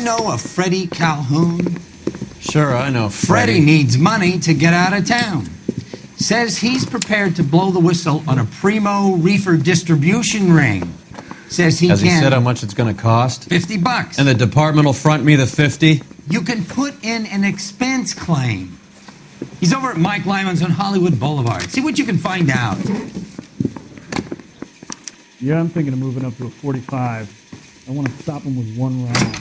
know a Freddie Calhoun? Sure, I know Freddie needs money to get out of town. Says he's prepared to blow the whistle on a primo Reefer distribution ring. Says he Has can... he said how much it's going to cost? $50. And the department will front me the 50? You can put in an expense claim. He's over at Mike Lyman's on Hollywood Boulevard. See what you can find out. Yeah, I'm thinking of moving up to a 45. I want to stop him with one round.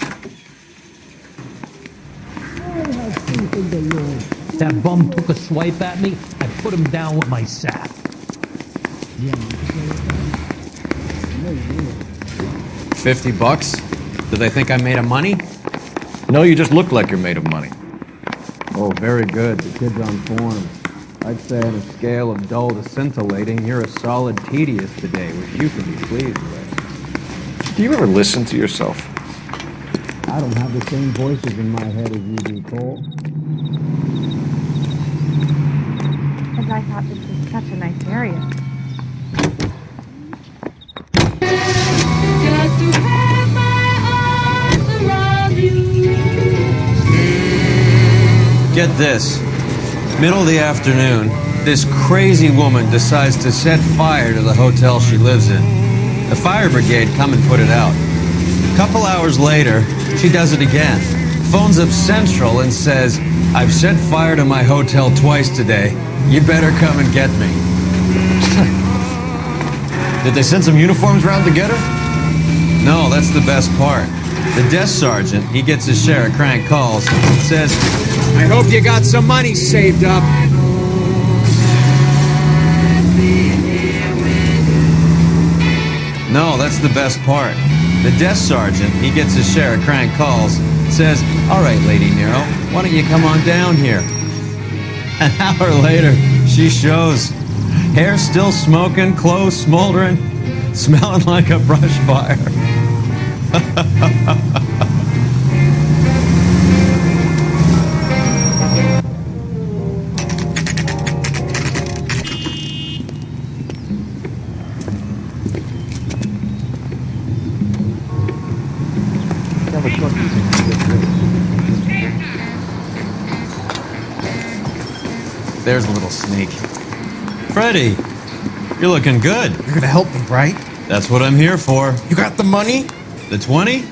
That bum took a swipe at me. I put him down with my sap. $50? Do they think I'm made of money? No, you just look like you're made of money. Oh, very good. The kid's on form. I'd say on a scale of dull to scintillating, you're a solid tedious today, which you can be pleased with. Do you ever listen to yourself? I don't have the same voices in my head as you do, Cole. Because I thought this was such a nice area. Just to have my arms around you. Get this. Middle of the afternoon, this crazy woman decides to set fire to the hotel she lives in. The fire brigade come and put it out. A couple hours later, she does it again. Phones up Central and says, "I've set fire to my hotel twice today. You better come and get me." Did they send some uniforms round to get her? No, that's the best part. The desk sergeant, he gets his share of crank calls, says, "I hope you got some money saved up." No, that's the best part. The desk sergeant, he gets his share of crank calls, says, "All right, Lady Nero, why don't you come on down here?" An hour later, she shows. Hair still smoking, clothes smoldering, smelling like a brush fire. There's a little sneak. Freddie, you're looking good. You're gonna help me, right? That's what I'm here for. You got the money? The 20?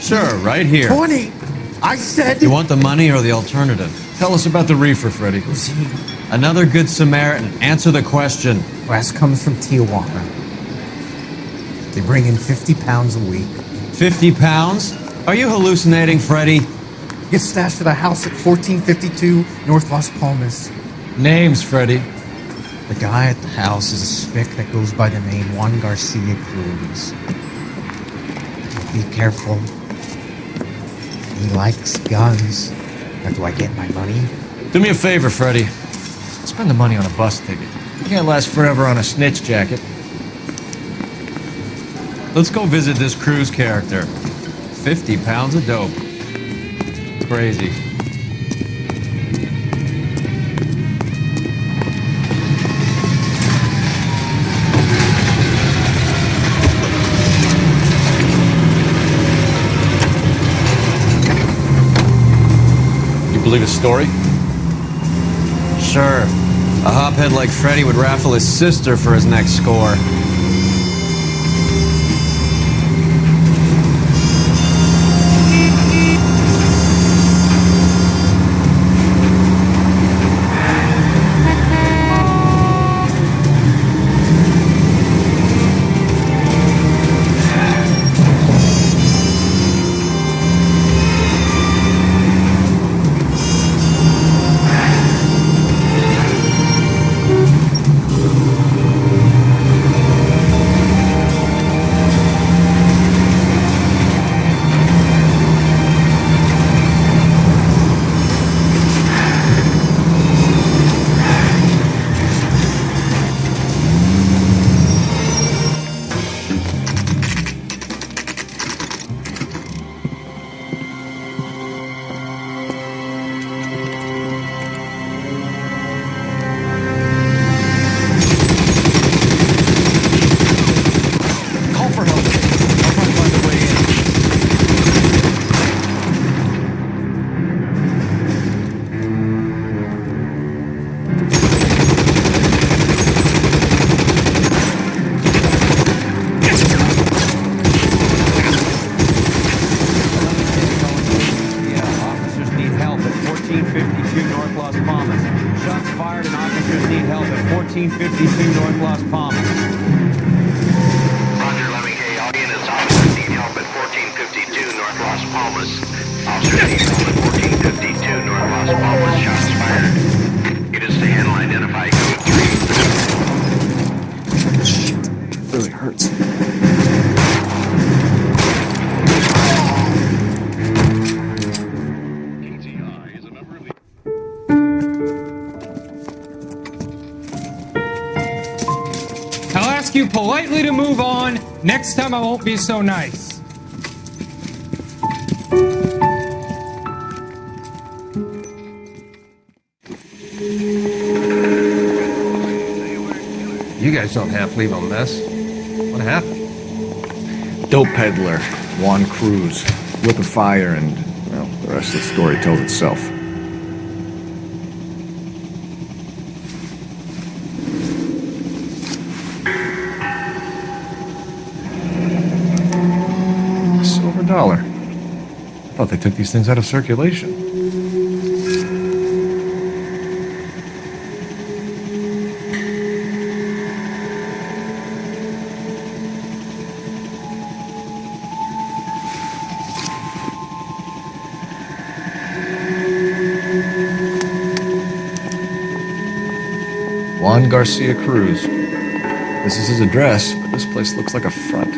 Sure, right here. 20! I said... You want the money or the alternative? Tell us about the Reefer, Freddie. Who's he? Another good Samaritan. Answer the question. Wes comes from Tijuana. They bring in 50 pounds a week. 50 pounds? Are you hallucinating, Freddie? Gets stashed at a house at 1452 North Las Palmas. Names, Freddie. The guy at the house is a spick that goes by the name Juan Garcia Cruz. Be careful. He likes guns. Now, do I get my money? Do me a favor, Freddie. Spend the money on a bus ticket. You can't last forever on a snitch jacket. Let's go visit this Cruz character. 50 pounds of dope. Crazy. Believe his story? Sure. A hophead like Freddie would raffle his sister for his next score. Las Palmas. Shots fired and officers need help at 1452 North Las Palmas. Roger, Lemming. All units, officers need help at 1452 North Las Palmas. Officers need help at 1452 North Las Palmas. Shots fired. Units to handle identify code 3. Really hurts. I'll ask you politely to move on. Next time I won't be so nice. You guys don't half leave a mess. What happened? Dope peddler, Juan Cruz, whip of fire, and, well, the rest of the story tells itself. Silver dollar. I thought they took these things out of circulation. Juan Garcia Cruz. This is his address, but this place looks like a front.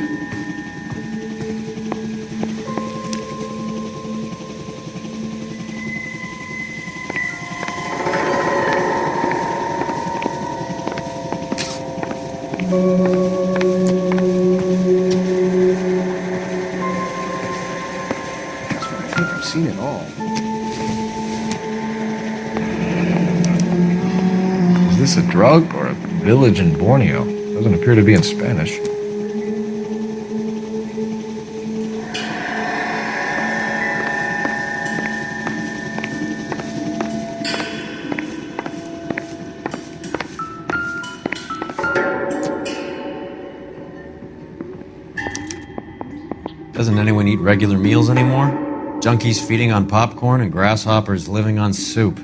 I think I've seen it all. Is this a drug or a village in Borneo? Doesn't appear to be in Spanish. Doesn't anyone eat regular meals anymore? Junkies feeding on popcorn and grasshoppers living on soup.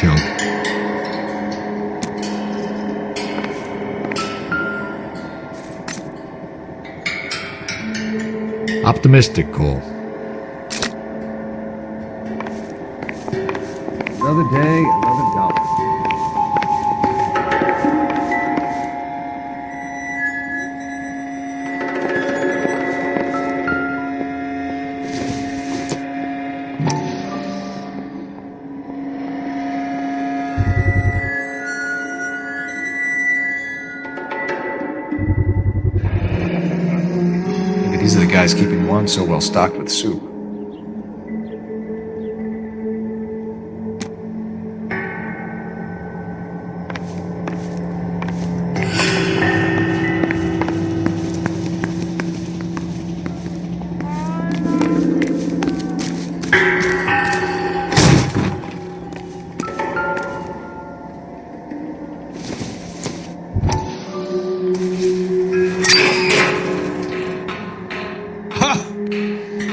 Junk. Optimistic, Cole. Another day, another dollar. Maybe these are the guys keeping Juan so well stocked with soup.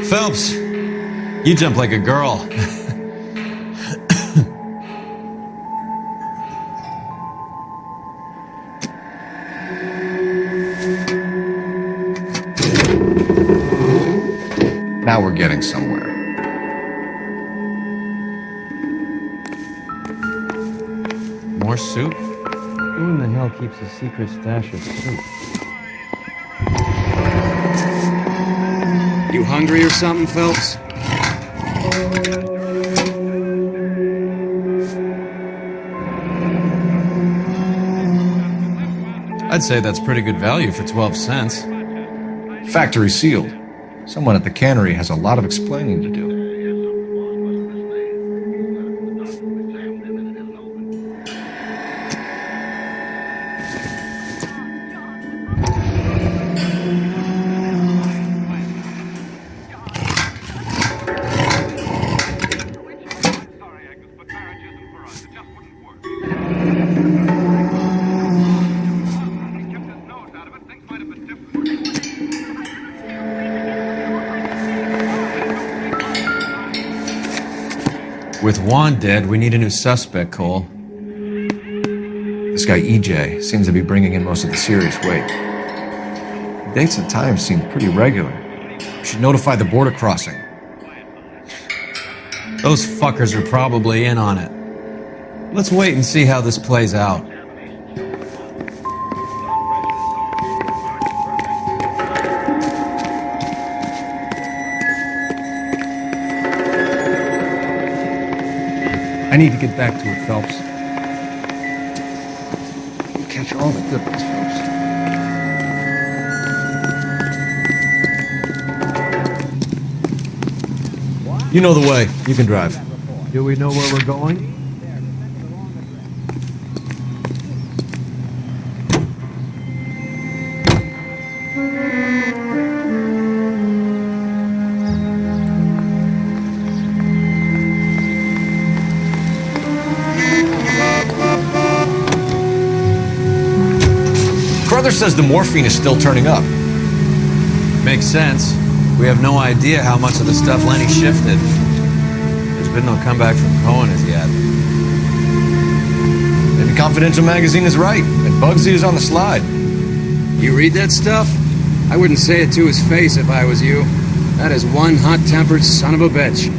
Phelps, you jump like a girl. Now we're getting somewhere. More soup? Who in the hell keeps a secret stash of soup? You hungry or something, Phelps? I'd say that's pretty good value for 12 cents. Factory sealed. Someone at the cannery has a lot of explaining to do. With Juan dead, we need a new suspect, Cole. This guy EJ seems to be bringing in most of the serious weight. Dates and times seem pretty regular. We should notify the border crossing. Those fuckers are probably in on it. Let's wait and see how this plays out. I need to get back to it, Phelps. Catch all the good ones, Phelps. You know the way. You can drive. Do we know where we're going? Brother says the morphine is still turning up. Makes sense. We have no idea how much of the stuff Lenny shifted. There's been no comeback from Cohen as yet. Maybe Confidential Magazine is right, and Bugsy is on the slide. You read that stuff? I wouldn't say it to his face if I was you. That is one hot-tempered son of a bitch.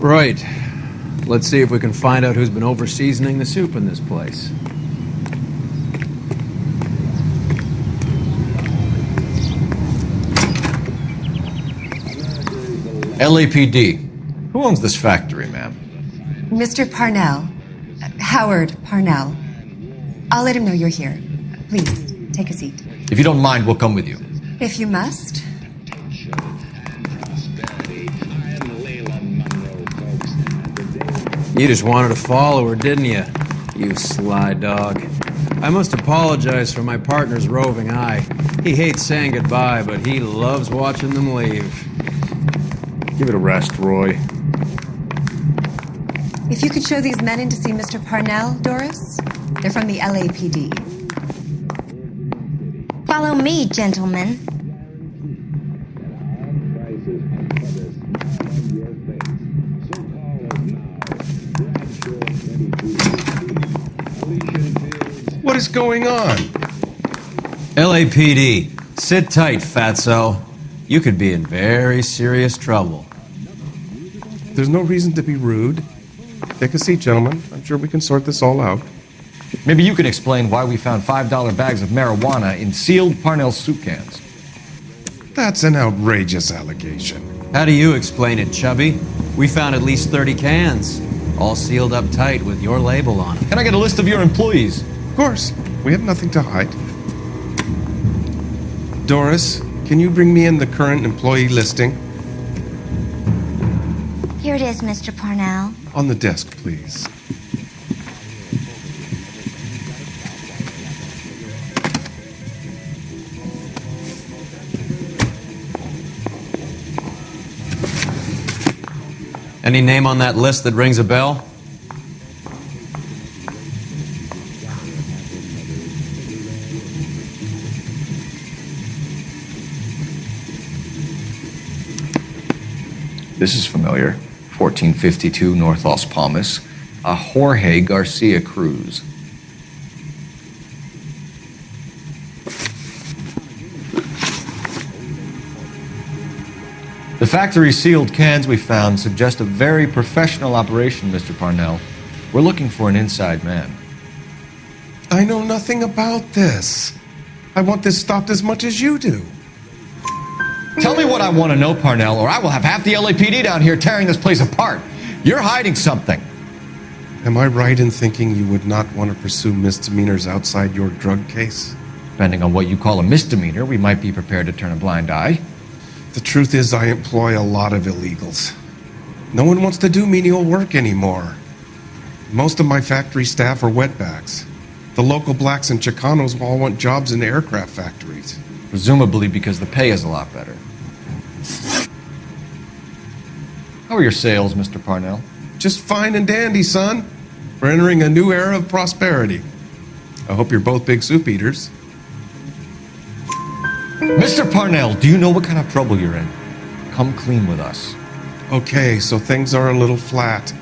Right. Let's see if we can find out who's been over-seasoning the soup in this place. LAPD. Who owns this factory, ma'am? Mr. Parnell. Howard Parnell. I'll let him know you're here. Please, take a seat. If you don't mind, we'll come with you. If you must. You just wanted to follow her, didn't you? You sly dog. I must apologize for my partner's roving eye. He hates saying goodbye, but he loves watching them leave. Give it a rest, Roy. If you could show these men in to see Mr. Parnell, Doris. They're from the LAPD. Follow me, gentlemen. What is going on? LAPD. Sit tight, fatso. You could be in very serious trouble. There's no reason to be rude. Take a seat, gentlemen. I'm sure we can sort this all out. Maybe you can explain why we found $5 bags of marijuana in sealed Parnell soup cans. That's an outrageous allegation. How do you explain it, Chubby? We found at least 30 cans, all sealed up tight with your label on them. Can I get a list of your employees? Of course. We have nothing to hide. Doris, can you bring me in the current employee listing? Here it is, Mr. Parnell. On the desk, please. Any name on that list that rings a bell? This is familiar. 1452 North Los Palmas. A Jorge Garcia Cruz. The factory sealed cans we found suggest a very professional operation, Mr. Parnell. We're looking for an inside man. I know nothing about this. I want this stopped as much as you do. Tell me what I want to know, Parnell, or I will have half the LAPD down here tearing this place apart. You're hiding something. Am I right in thinking you would not want to pursue misdemeanors outside your drug case? Depending on what you call a misdemeanor, we might be prepared to turn a blind eye. The truth is, I employ a lot of illegals. No one wants to do menial work anymore. Most of my factory staff are wetbacks. The local blacks and Chicanos all want jobs in aircraft factories. Presumably because the pay is a lot better. How are your sales, Mr. Parnell? Just fine and dandy, son. We're entering a new era of prosperity. I hope you're both big soup eaters. Mr. Parnell, do you know what kind of trouble you're in? Come clean with us. Okay, so things are a little flat.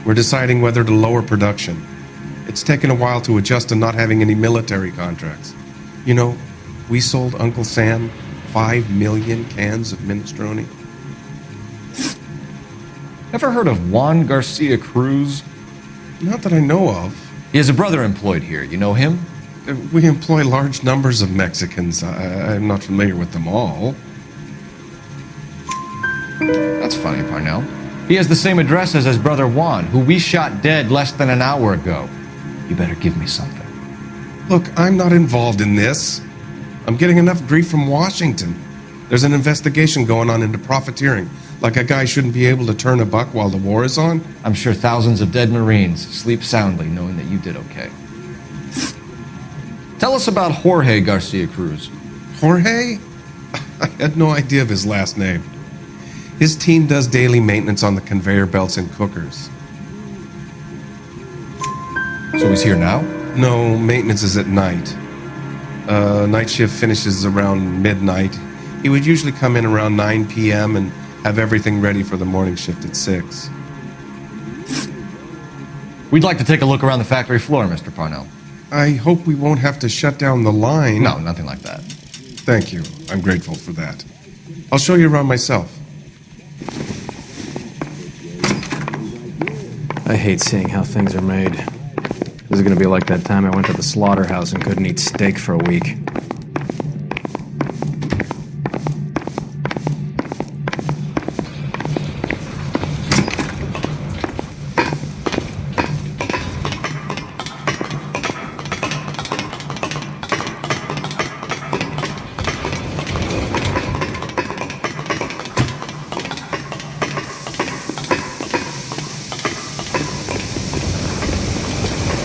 We're deciding whether to lower production. It's taken a while to adjust to not having any military contracts. You know, we sold Uncle Sam 5 million cans of minestrone. Ever heard of Juan Garcia Cruz? Not that I know of. He has a brother employed here. You know him? We employ large numbers of Mexicans. I'm not familiar with them all. That's funny, Parnell. He has the same address as his brother Juan, who we shot dead less than an hour ago. You better give me something. Look, I'm not involved in this. I'm getting enough grief from Washington. There's an investigation going on into profiteering. Like a guy shouldn't be able to turn a buck while the war is on. I'm sure thousands of dead Marines sleep soundly knowing that you did okay. Tell us about Jorge Garcia Cruz. Jorge? I had no idea of his last name. His team does daily maintenance on the conveyor belts and cookers. So he's here now? No, maintenance is at night. Night shift finishes around midnight. He would usually come in around 9 p.m. and have everything ready for the morning shift at 6. We'd like to take a look around the factory floor, Mr. Parnell. I hope we won't have to shut down the line. No, nothing like that. Thank you. I'm grateful for that. I'll show you around myself. I hate seeing how things are made. This is going to be like that time I went to the slaughterhouse and couldn't eat steak for a week.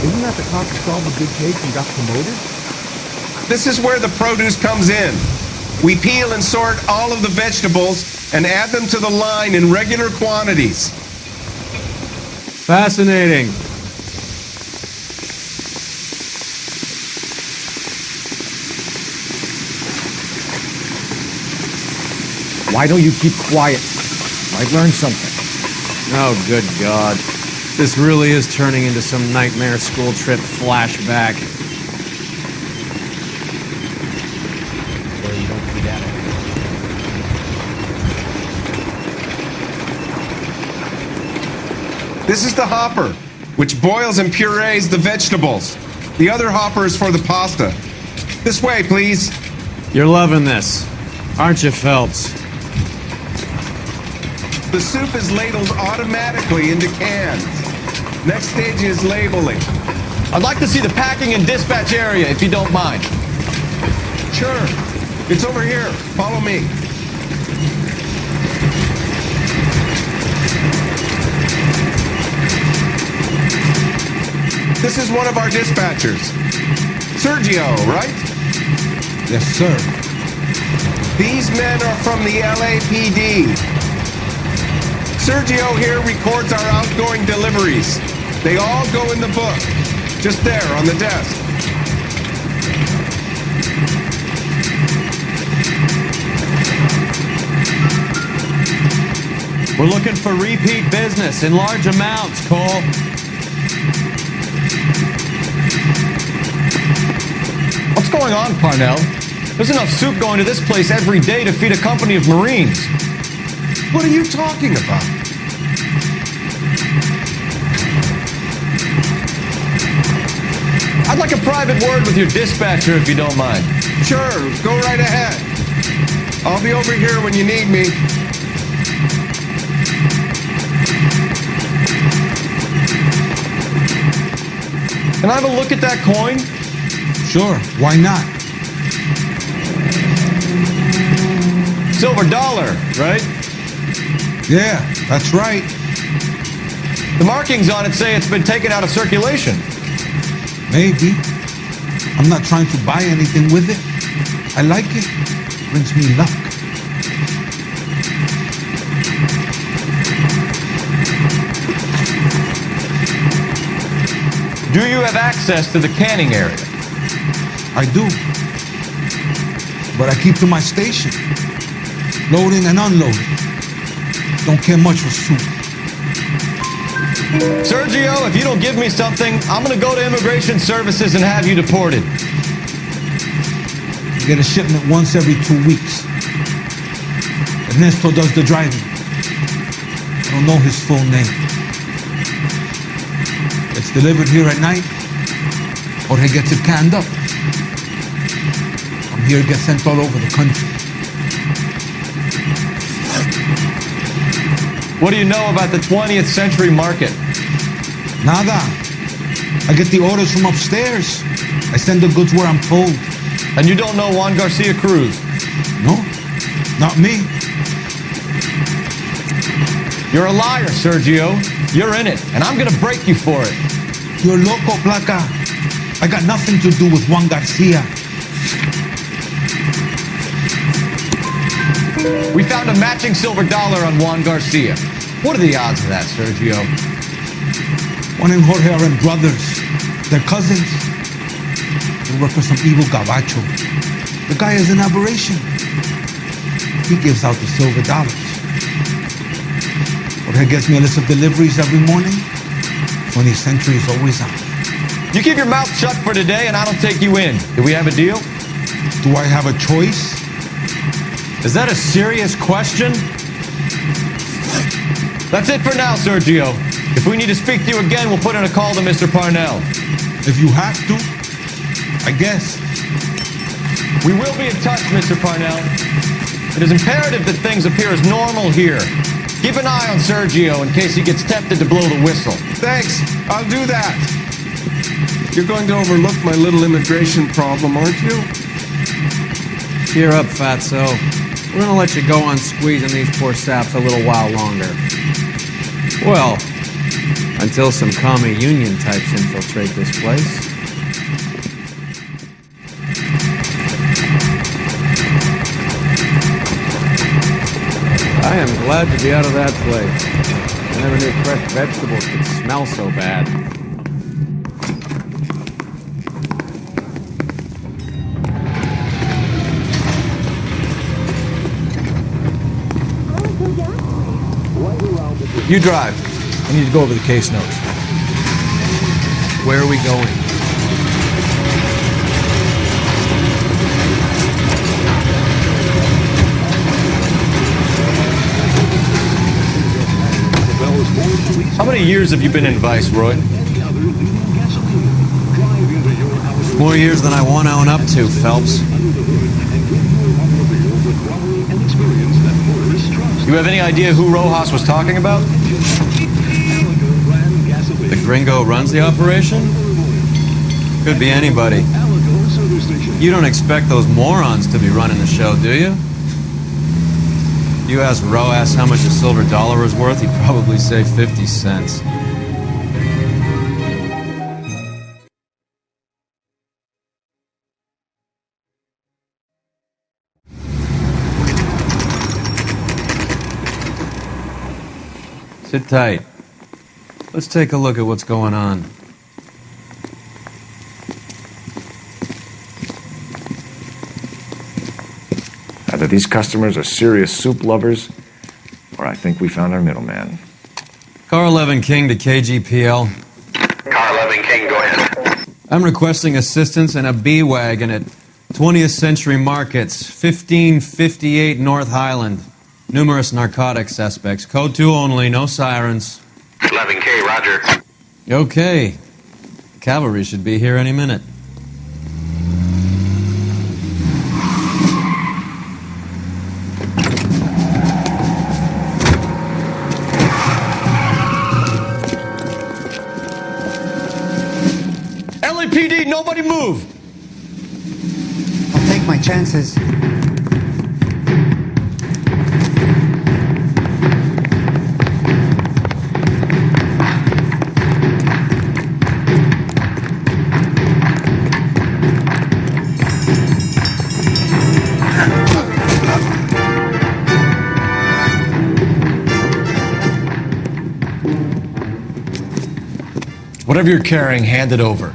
Isn't that the cop who solved the big case and got promoted? This is where the produce comes in. We peel and sort all of the vegetables and add them to the line in regular quantities. Fascinating. Why don't you keep quiet? Might learn something. Oh, good God. This really is turning into some nightmare school trip flashback. This is the hopper, which boils and purees the vegetables. The other hopper is for the pasta. This way, please. You're loving this, aren't you, Phelps? The soup is ladled automatically into cans. Next stage is labeling. I'd like to see the packing and dispatch area, if you don't mind. Sure. It's over here. Follow me. This is one of our dispatchers. Sergio, right? Yes, sir. These men are from the LAPD. Sergio here records our outgoing deliveries. They all go in the book, just there on the desk. We're looking for repeat business in large amounts, Cole. What's going on, Parnell? There's enough soup going to this place every day to feed a company of Marines. What are you talking about? I'd like a private word with your dispatcher, if you don't mind. Sure, go right ahead. I'll be over here when you need me. Can I have a look at that coin? Sure, why not? Silver dollar, right? Yeah, that's right. The markings on it say it's been taken out of circulation. Maybe. I'm not trying to buy anything with it. I like it. Brings me luck. Do you have access to the canning area? I do. But I keep to my station. Loading and unloading. Don't care much for soup. Sergio, if you don't give me something, I'm gonna go to Immigration Services and have you deported. You get a shipment once every 2 weeks. Ernesto does the driving. I don't know his full name. It's delivered here at night, or he gets it canned up. From here, it gets sent all over the country. What do you know about the 20th century market? Nada. I get the orders from upstairs. I send the goods where I'm told. And you don't know Juan Garcia Cruz? No, not me. You're a liar, Sergio. You're in it, and I'm gonna break you for it. You're loco, Placa. I got nothing to do with Juan Garcia. We found a matching silver dollar on Juan Garcia. What are the odds of that, Sergio? Juan and Jorge are brothers. They're cousins. They work for some evil gabacho. The guy is an aberration. He gives out the silver dollars. Jorge gets me a list of deliveries every morning. 20th century is always on. You keep your mouth shut for today and I don't take you in. Do we have a deal? Do I have a choice? Is that a serious question? That's it for now, Sergio. If we need to speak to you again, we'll put in a call to Mr. Parnell. If you have to, I guess. We will be in touch, Mr. Parnell. It is imperative that things appear as normal here. Keep an eye on Sergio in case he gets tempted to blow the whistle. Thanks, I'll do that. You're going to overlook my little immigration problem, aren't you? Cheer up, fatso. We're gonna let you go on squeezing these poor saps a little while longer. Well, until some commie union types infiltrate this place. I am glad to be out of that place. I never knew fresh vegetables could smell so bad. You drive. I need to go over the case notes. Where are we going? How many years have you been in Vice, Roy? More years than I want to own up to, Phelps. You have any idea who Rojas was talking about? The gringo runs the operation? Could be anybody. You don't expect those morons to be running the show, do you? You ask Rojas how much a silver dollar is worth, he'd probably say 50 cents. Sit tight. Let's take a look at what's going on. Either these customers are serious soup lovers, or I think we found our middleman. Car 11 King to KGPL. Car 11 King, go ahead. I'm requesting assistance in a B-Wagon at 20th Century Markets, 1558 North Highland. Numerous narcotic suspects. Code 2 only, no sirens. 11K, roger. Okay. Cavalry should be here any minute. LAPD, nobody move! I'll take my chances. Whatever you're carrying, hand it over.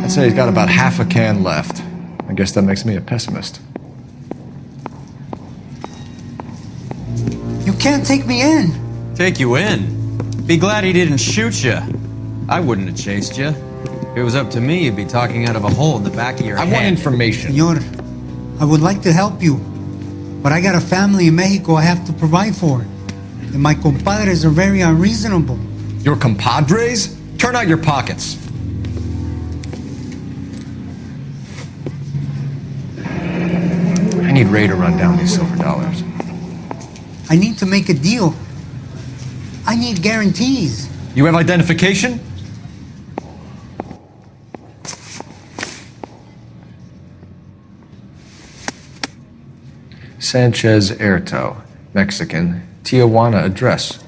I'd say he's got about half a can left. I guess that makes me a pessimist. You can't take me in. Take you in? Be glad he didn't shoot you. I wouldn't have chased you. If it was up to me, you'd be talking out of a hole in the back of your head. I want information. Senor, I would like to help you, but I got a family in Mexico I have to provide for. And my compadres are very unreasonable. Your compadres? Turn out your pockets. I need Ray to run down these silver dollars. I need to make a deal. I need guarantees. You have identification? Sanchez Erto, Mexican, Tijuana address.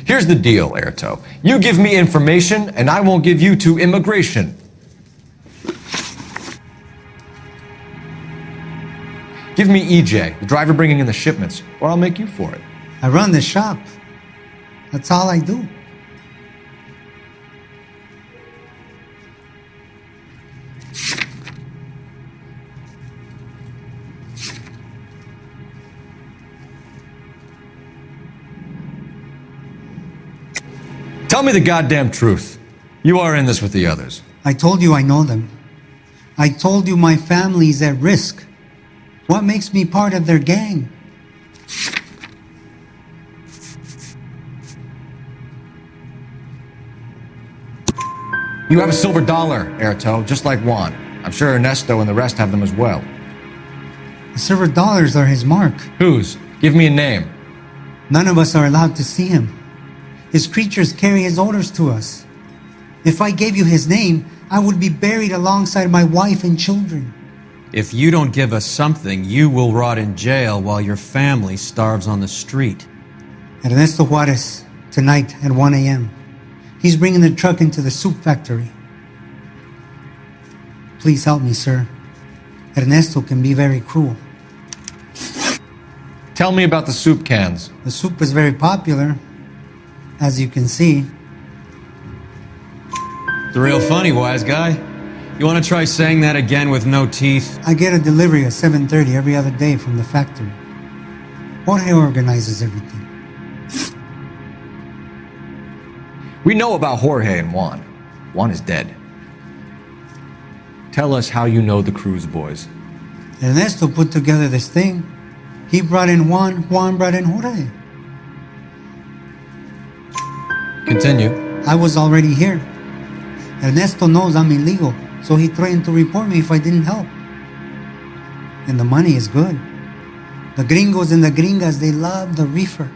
Here's the deal, Erto. You give me information, and I won't give you to immigration. Give me EJ, the driver bringing in the shipments, or I'll make you for it. I run the shop. That's all I do. Tell me the goddamn truth. You are in this with the others. I told you I know them. I told you my family's at risk. What makes me part of their gang? You have a silver dollar, Erto, just like Juan. I'm sure Ernesto and the rest have them as well. The silver dollars are his mark. Whose? Give me a name. None of us are allowed to see him. His creatures carry his orders to us. If I gave you his name, I would be buried alongside my wife and children. If you don't give us something, you will rot in jail while your family starves on the street. Ernesto Juarez, tonight at 1 a.m. He's bringing the truck into the soup factory. Please help me, sir. Ernesto can be very cruel. Tell me about the soup cans. The soup is very popular, as you can see. It's real funny, wise guy. You want to try saying that again with no teeth? I get a delivery at 7:30 every other day from the factory. Jorge organizes everything. We know about Jorge and Juan. Juan is dead. Tell us how you know the Cruz boys. Ernesto put together this thing. He brought in Juan, Juan brought in Jorge. Continue. I was already here. Ernesto knows I'm illegal, so he threatened to report me if I didn't help. And the money is good. The gringos and the gringas, they love the reefer.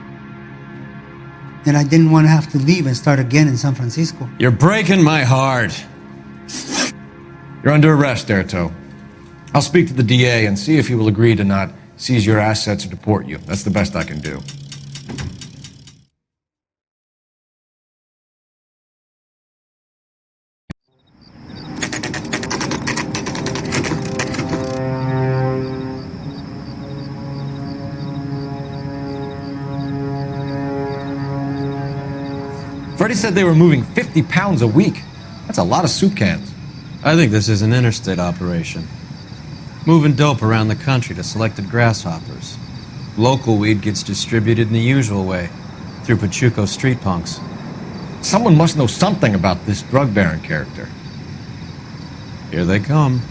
And I didn't want to have to leave and start again in San Francisco. You're breaking my heart. You're under arrest, Erto. I'll speak to the DA and see if he will agree to not seize your assets or deport you. That's the best I can do. Freddie said they were moving 50 pounds a week. That's a lot of soup cans. I think this is an interstate operation. Moving dope around the country to selected grasshoppers. Local weed gets distributed in the usual way, through Pachuco street punks. Someone must know something about this drug baron character. Here they come.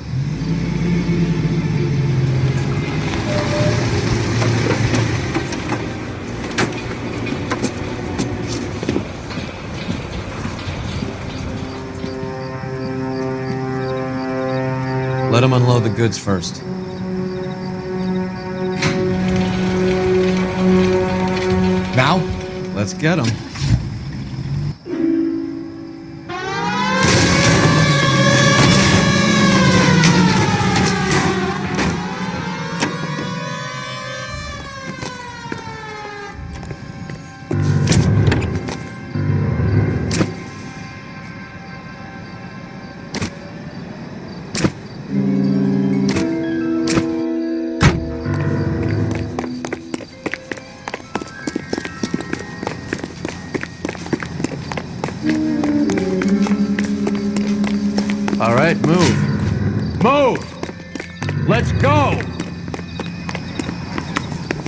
Let them unload the goods first. Now? Let's get them. All right, move. Move! Let's go!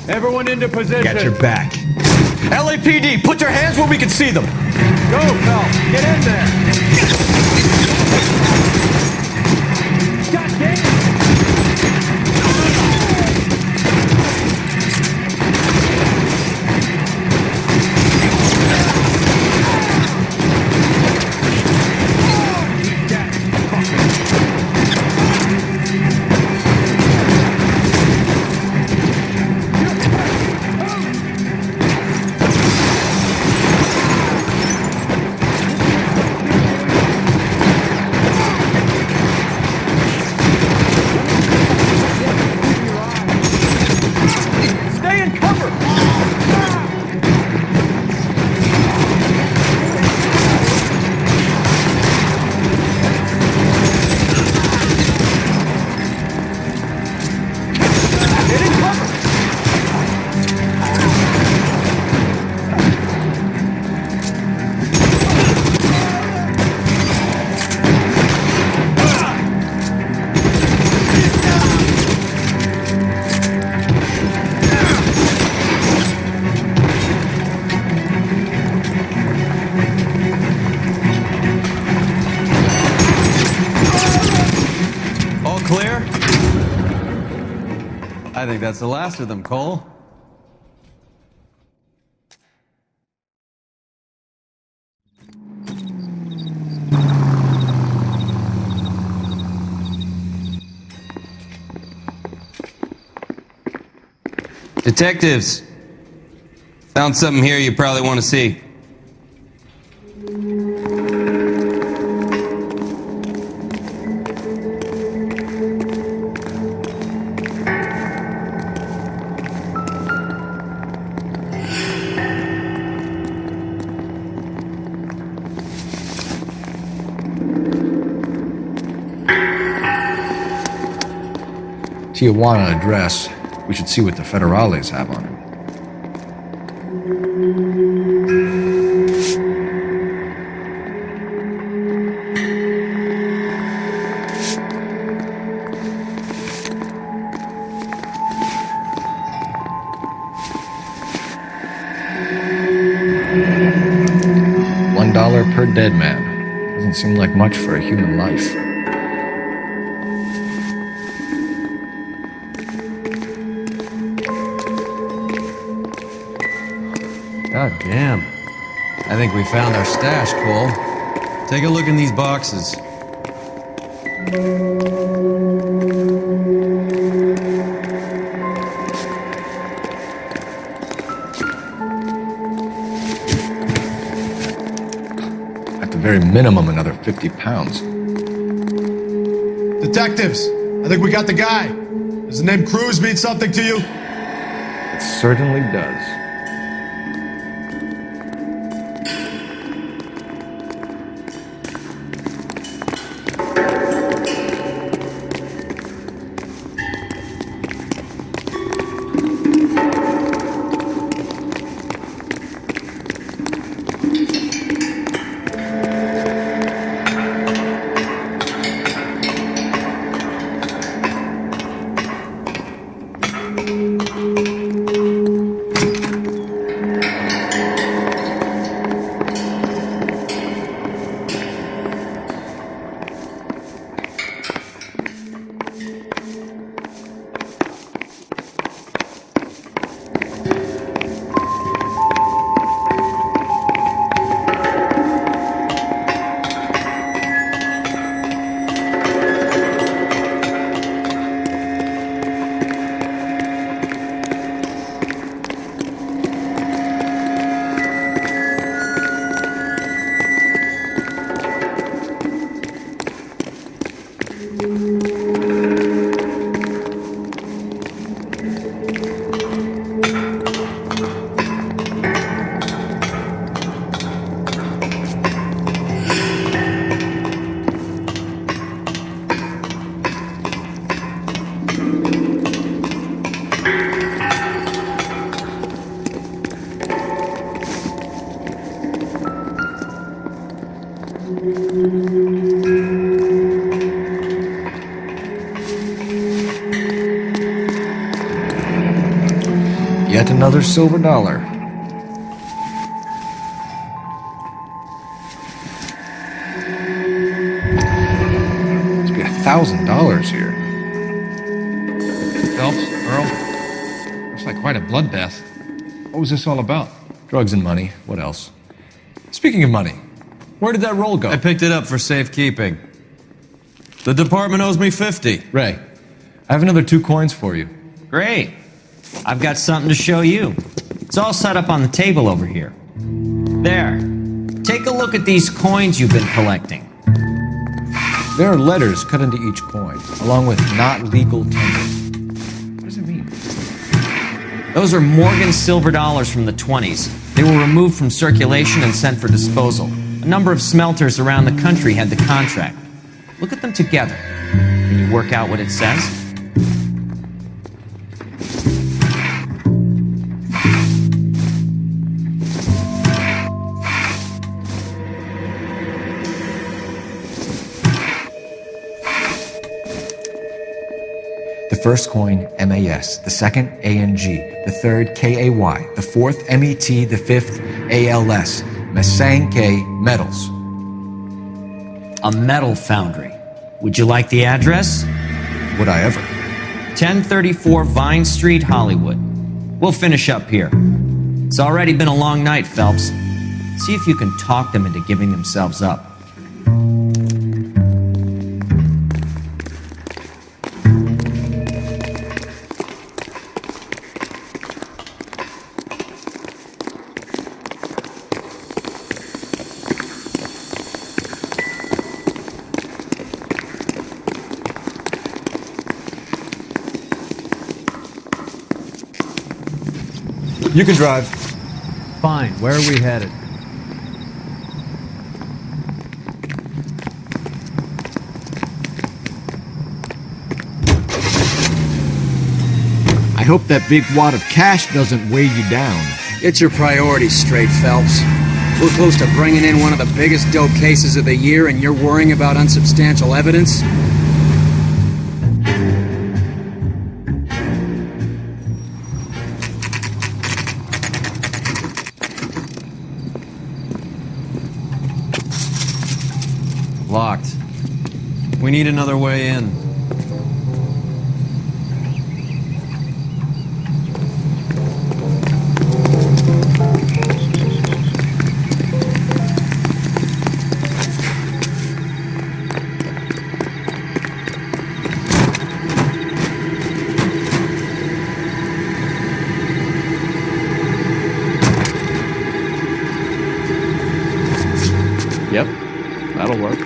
Everyone into position. Got your back. LAPD, put your hands where we can see them. Go, Phelps. Get in there. God damn it. I think that's the last of them, Cole. Detectives, found something here you probably want to see. Tijuana address. We should see what the federales have on him. $1 per dead man. Doesn't seem like much for a human life. God damn. I think we found our stash, Cole. Take a look in these boxes. At the very minimum, another 50 pounds. Detectives, I think we got the guy. Does the name Cruz mean something to you? It certainly does. Yet another silver dollar. Must be $1,000 here. Phelps, Earl, looks like quite a bloodbath. What was this all about? Drugs and money. What else? Speaking of money, where did that roll go? I picked it up for safekeeping. The department owes me 50. Ray, I have another 2 coins for you. Great. I've got something to show you. It's all set up on the table over here. There. Take a look at these coins you've been collecting. There are letters cut into each coin, along with not legal tender. What does it mean? Those are Morgan silver dollars from the 20s. They were removed from circulation and sent for disposal. A number of smelters around the country had the contract. Look at them together. Can you work out what it says? The first coin, MAS. The second, ANG. The third, KAY. The fourth, MET. The fifth, ALS. Masanke Metals. A metal foundry. Would you like the address? Would I ever? 1034 Vine Street, Hollywood. We'll finish up here. It's already been a long night, Phelps. See if you can talk them into giving themselves up. You can drive. Fine. Where are we headed? I hope that big wad of cash doesn't weigh you down. Get your priorities straight, Phelps. We're close to bringing in one of the biggest dope cases of the year, and you're worrying about unsubstantial evidence? Locked. We need another way in. Yep, that'll work.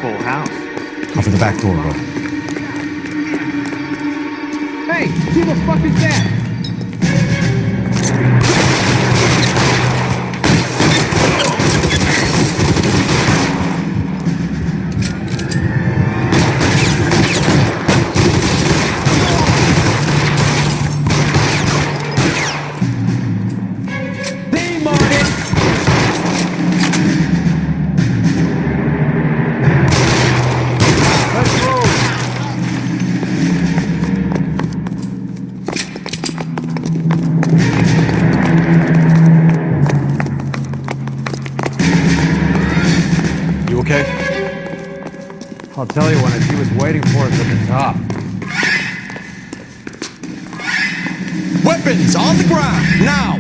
Full house. Cover the back door, bro. Hey, who the fuck is that? I'll tell you when she was waiting for us at the top. Weapons on the ground, now!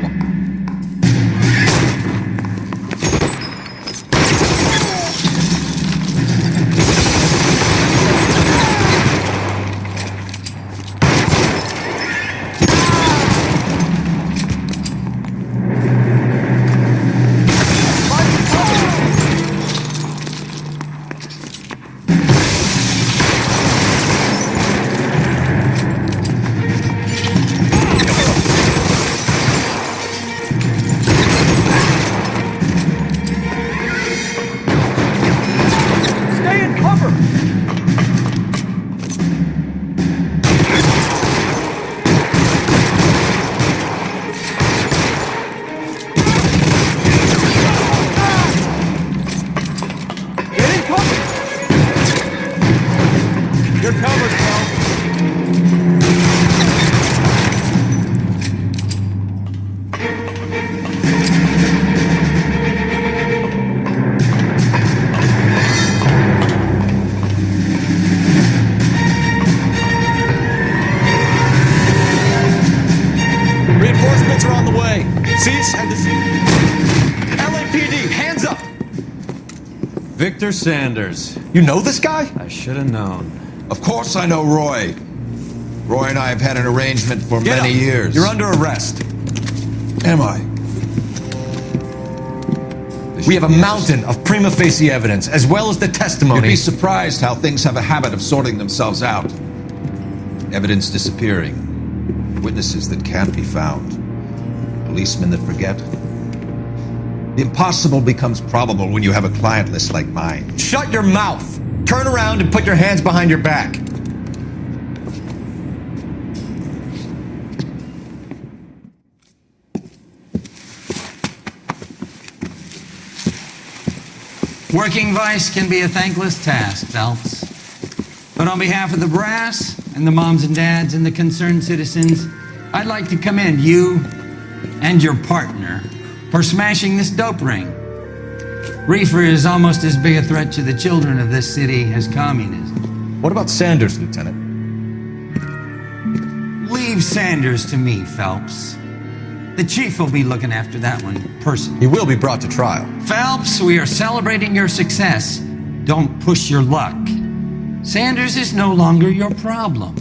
Victor Sanders. You know this guy? I should have known. Of course I know Roy. Roy and I have had an arrangement for Get many up. years. You're under arrest. Am I? We have a mountain of prima facie evidence, as well as the You'd testimony. be surprised how things have a habit of sorting themselves out. Evidence disappearing. Witnesses that can't be found. Policemen that forget. The impossible becomes probable when you have a client list like mine. Shut your mouth. Turn around and put your hands behind your back. Working vice can be a thankless task, Phelps. But on behalf of the brass and the moms and dads and the concerned citizens, I'd like to commend you and your partner for smashing this dope ring. Reefer is almost as big a threat to the children of this city as communism. What about Sanders, Lieutenant? Leave Sanders to me, Phelps. The chief will be looking after that one personally. He will be brought to trial. Phelps, we are celebrating your success. Don't push your luck. Sanders is no longer your problem.